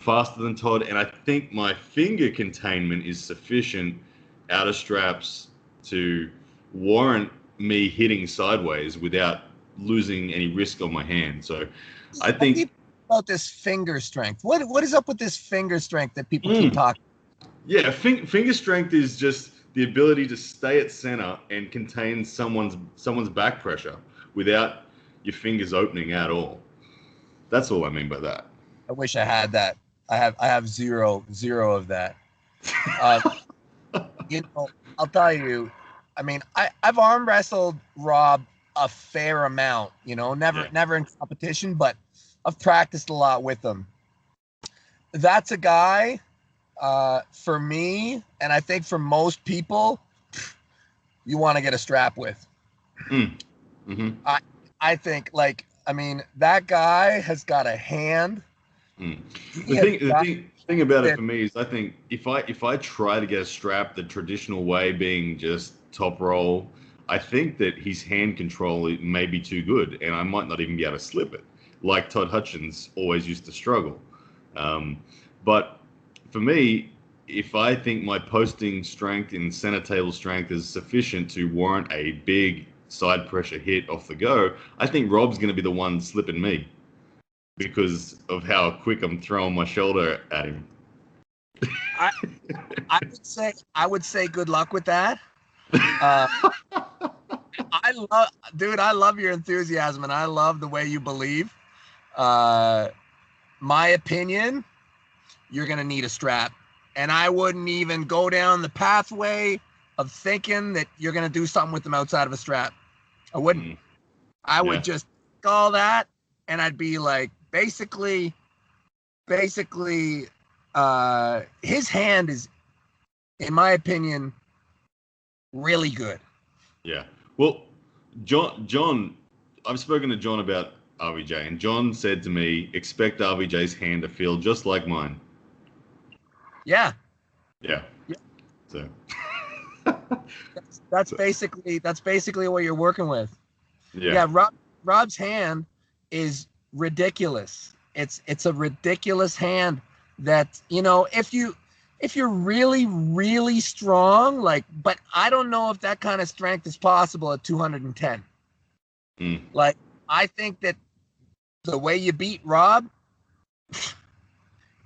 faster than Todd, and I think my finger containment is sufficient out of straps to warrant me hitting sideways without losing any risk on my hand. So I think about this finger strength. What is up with this finger strength that people keep talking? Yeah, finger strength is just the ability to stay at center and contain someone's back pressure without your fingers opening at all. That's all I mean by that. I wish I had that. I have zero of that. I'll tell you. I mean, I've arm wrestled Rob a fair amount. Never in competition, but I've practiced a lot with him. That's a guy, for me, and I think for most people, you want to get a strap with. Mm-hmm. I think, that guy has got a hand. The thing about it for me is I think if I try to get a strap the traditional way, being just top roll, I think that his hand control may be too good, and I might not even be able to slip it, like Todd Hutchins always used to struggle. But for me, if I think my posting strength and center table strength is sufficient to warrant a big side pressure hit off the go, I think Rob's going to be the one slipping me, because of how quick I'm throwing my shoulder at him. I would say good luck with that. I love your enthusiasm, and I love the way you believe. My opinion, you're gonna need a strap, and I wouldn't even go down the pathway of thinking that you're gonna do something with them outside of a strap. I wouldn't. I would just call that, and I'd be like, basically, his hand is, in my opinion, really good. Yeah. Well, John, I've spoken to John about RVJ, and John said to me, expect RVJ's hand to feel just like mine. Yeah. Yeah. So that's basically what you're working with. Yeah. Rob's hand is ridiculous. It's a ridiculous hand that, if you're really, really strong, but I don't know if that kind of strength is possible at 210. I think that the way you beat Rob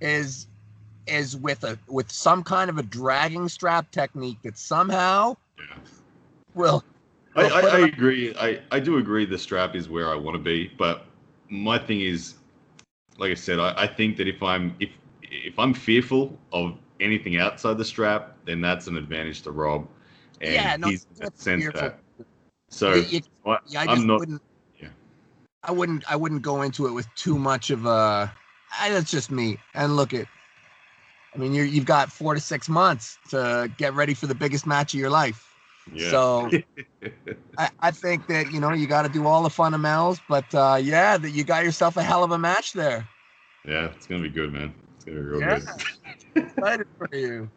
is with some kind of a dragging strap technique that somehow will. I agree. I do agree the strap is where I want to be, but my thing is, like I said, I think that if I'm fearful of anything outside the strap, then that's an advantage to Rob, and he's sense that. So I'm not. I wouldn't go into it with too much of a. That's just me. And look at. I mean, you've got 4 to 6 months to get ready for the biggest match of your life. Yeah. So I think that, you got to do all the fundamentals, but that you got yourself a hell of a match there. Yeah, it's going to be good, man. It's going to be real good. Excited for you.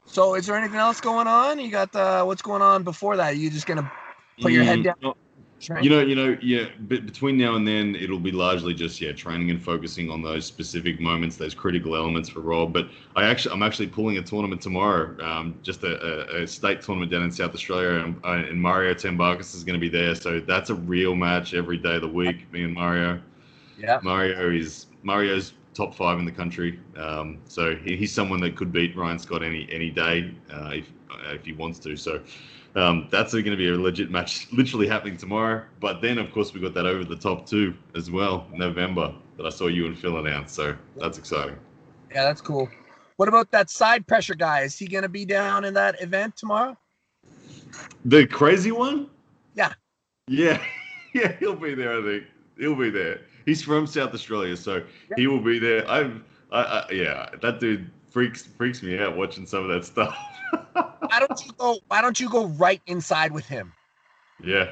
So is there anything else going on? You got what's going on before that? Are you just going to put your head down? Between now and then, it'll be largely just training and focusing on those specific moments, those critical elements for Rob. But I'm actually pulling a tournament tomorrow, just a state tournament down in South Australia, and Mario Tambarkas is going to be there. So that's a real match every day of the week. Me and Mario. Yeah. Mario's top 5 in the country. So he's someone that could beat Ryan Scott any day if he wants to. So. That's going to be a legit match literally happening tomorrow. But then, of course, we got that over the top 2 as well, November, that I saw you and Phil announce. So that's exciting. Yeah, that's cool. What about that side pressure guy? Is he going to be down in that event tomorrow? The crazy one? Yeah. Yeah, he'll be there, I think. He'll be there. He's from South Australia, so he will be there. That dude freaks me out watching some of that stuff. Why don't you go right inside with him? Yeah.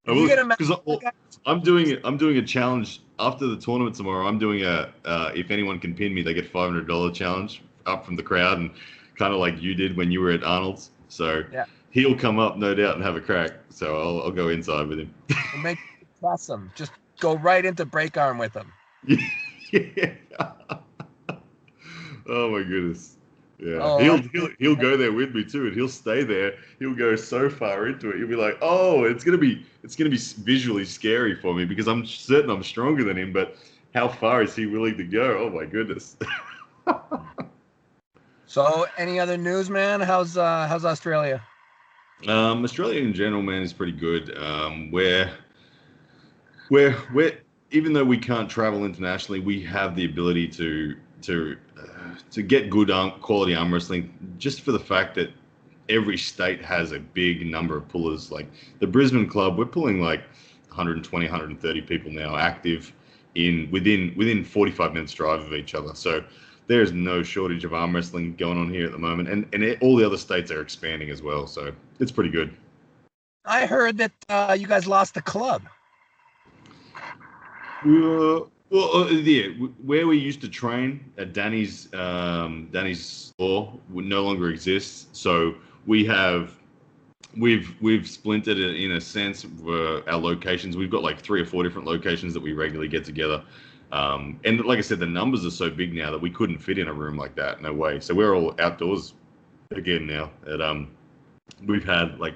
Because I'm doing a challenge after the tournament tomorrow. I'm doing a if anyone can pin me, they get $500 challenge up from the crowd, and kind of like you did when you were at Arnold's. So he'll come up, no doubt, and have a crack. So I'll go inside with him. And make trust him. Just go right into break arm with him. Yeah. Oh my goodness. Yeah, Oh, he'll go there with me too, and he'll stay there. He'll go so far into it. He'll be like, "Oh, it's gonna be visually scary for me because I'm certain I'm stronger than him, but how far is he willing to go? Oh my goodness." so any other news, man? How's Australia? Australia in general, man, is pretty good. We're even though we can't travel internationally, we have the ability to get good quality arm wrestling just for the fact that every state has a big number of pullers. Like the Brisbane club, we're pulling like 120, 130 people now active in within 45 minutes drive of each other. So there's no shortage of arm wrestling going on here at the moment, and all the other states are expanding as well. So it's pretty good. I heard that you guys lost the club. Yeah, where we used to train at Danny's store no longer exists. So we've splintered it in a sense for our locations. We've got like 3 or 4 different locations that we regularly get together. And like I said, the numbers are so big now that we couldn't fit in a room like that. No way. So we're all outdoors again now. We've had like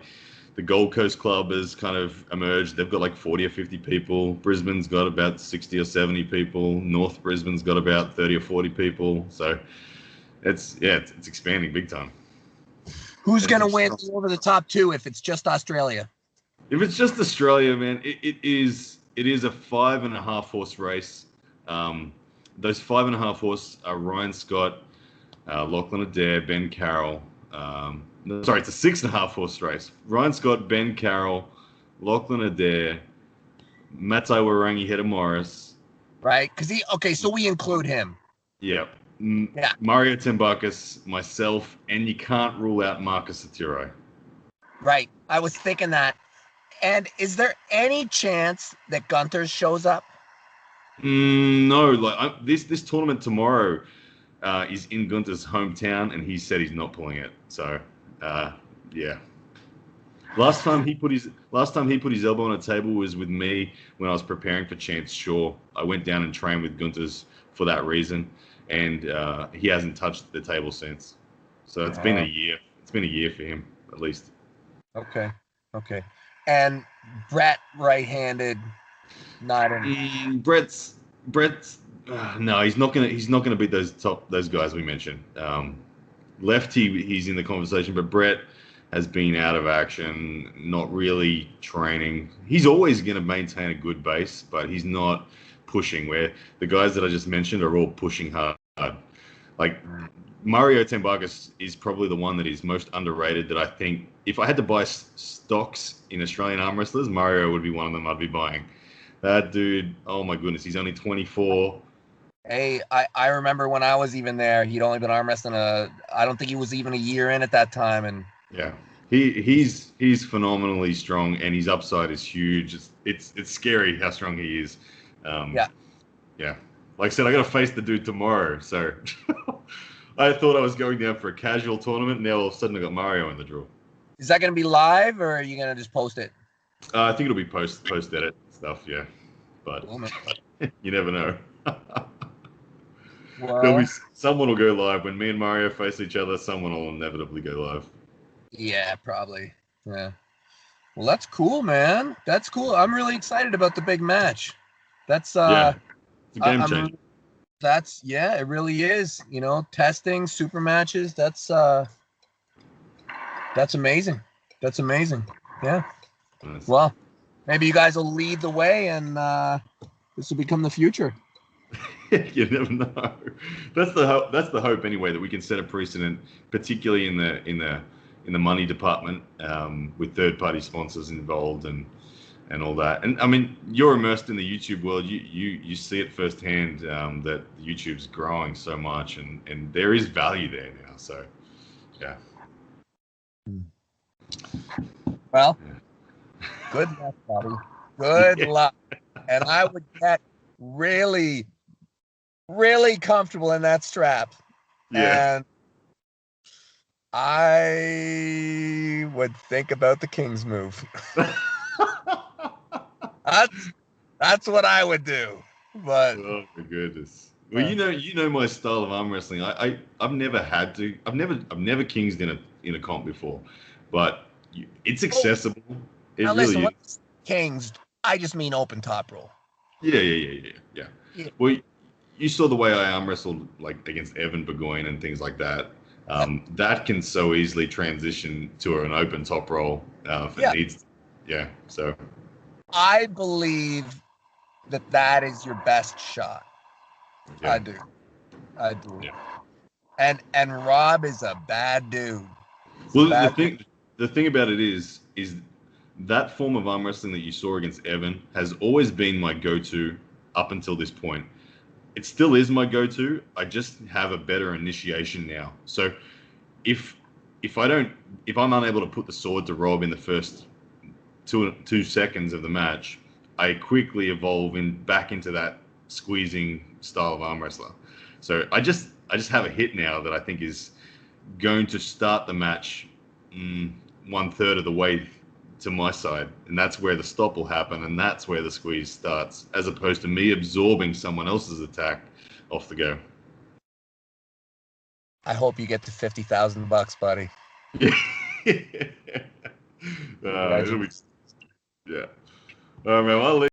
the Gold Coast Club has kind of emerged. They've got like 40 or 50 people. Brisbane's got about 60 or 70 people. North Brisbane's got about 30 or 40 people. So it's expanding big time. Who's going to win over the top two if it's just Australia? If it's just Australia, man, it is a 5.5 horse race. Those 5.5 horse are Ryan Scott, Lachlan Adair, Ben Carroll. Sorry, it's a 6.5 horse race. Ryan Scott, Ben Carroll, Lachlan Adair, Matai Warangi, Hedda Morris. Right, because so we include him. Yep. Yeah. Mario Tembakis, myself, and you can't rule out Marcus Satiro. Right, I was thinking that. And is there any chance that Gunter shows up? No, like this tournament tomorrow is in Gunter's hometown, and he said he's not pulling it. So, yeah. Last time he put his elbow on a table was with me when I was preparing for Chance Shaw. I went down and trained with Gunter's for that reason, and he hasn't touched the table since. So it's been a year. It's been a year for him at least. Okay. And Brett right-handed, not in. Brett's no, he's not gonna beat those guys we mentioned. Lefty, he's in the conversation, but Brett has been out of action, not really training. He's always going to maintain a good base, but he's not pushing. Where the guys that I just mentioned are all pushing hard. Like Mario Tembakis is probably the one that is most underrated. That I think if I had to buy stocks in Australian arm wrestlers, Mario would be one of them I'd be buying. That dude, oh my goodness, he's only 24. Hey, I remember when I was even there, he'd only been arm wrestling I don't think he was even a year in at that time, and yeah, he's phenomenally strong, and his upside is huge. It's scary how strong he is. Yeah. Like I said, I got to face the dude tomorrow, so I thought I was going down for a casual tournament. Now all of a sudden I got Mario in the draw. Is that going to be live, or are you going to just post it? I think it'll be post edit stuff, yeah. But you never know. Well, someone will go live when me and Mario face each other. Someone will inevitably go live. Yeah, probably. Yeah. Well, that's cool, man. That's cool. I'm really excited about the big match. That's yeah, it's a game changer. It really is. You know, testing super matches. That's amazing. That's amazing. Yeah. Nice. Well, maybe you guys will lead the way, and this will become the future. You never know. That's the hope anyway, that we can set a precedent, particularly in the money department, with third-party sponsors involved and all that. And I mean, you're immersed in the YouTube world. You see it firsthand, that YouTube's growing so much, and there is value there now. So, yeah. Well, good luck, buddy. Good luck. And I would get really, really comfortable in that strap. Yeah. And I would think about the King's move. That's what I would do. But oh my goodness. Well, you know my style of arm wrestling. I've never had to. I've never kingsed in a comp before, but it's Oh, accessible. It now listen, really is. what's Kings? I just mean open top roll. Yeah. Yeah. Well, you saw the way I arm wrestled like against Evan Burgoyne and things like that. That can so easily transition to an open top roll if it Yeah. needs. To. Yeah. So. I believe that is your best shot. Yeah. I do. Yeah. And Rob is a bad dude. He's a Well, bad dude. the thing about it is that form of arm wrestling that you saw against Evan has always been my go-to up until this point. It still is my go-to. I just have a better initiation now. So if if I don't if I'm unable to put the sword to Rob in the first two seconds of the match, I quickly evolve back into that squeezing style of arm wrestler. So I just have a hit now that I think is going to start the match 1/3 of the way to my side, and that's where the stop will happen, and that's where the squeeze starts, as opposed to me absorbing someone else's attack off the go. I hope you get to $50,000, buddy. It'll be Congratulations. yeah. All right, man. Well, I'll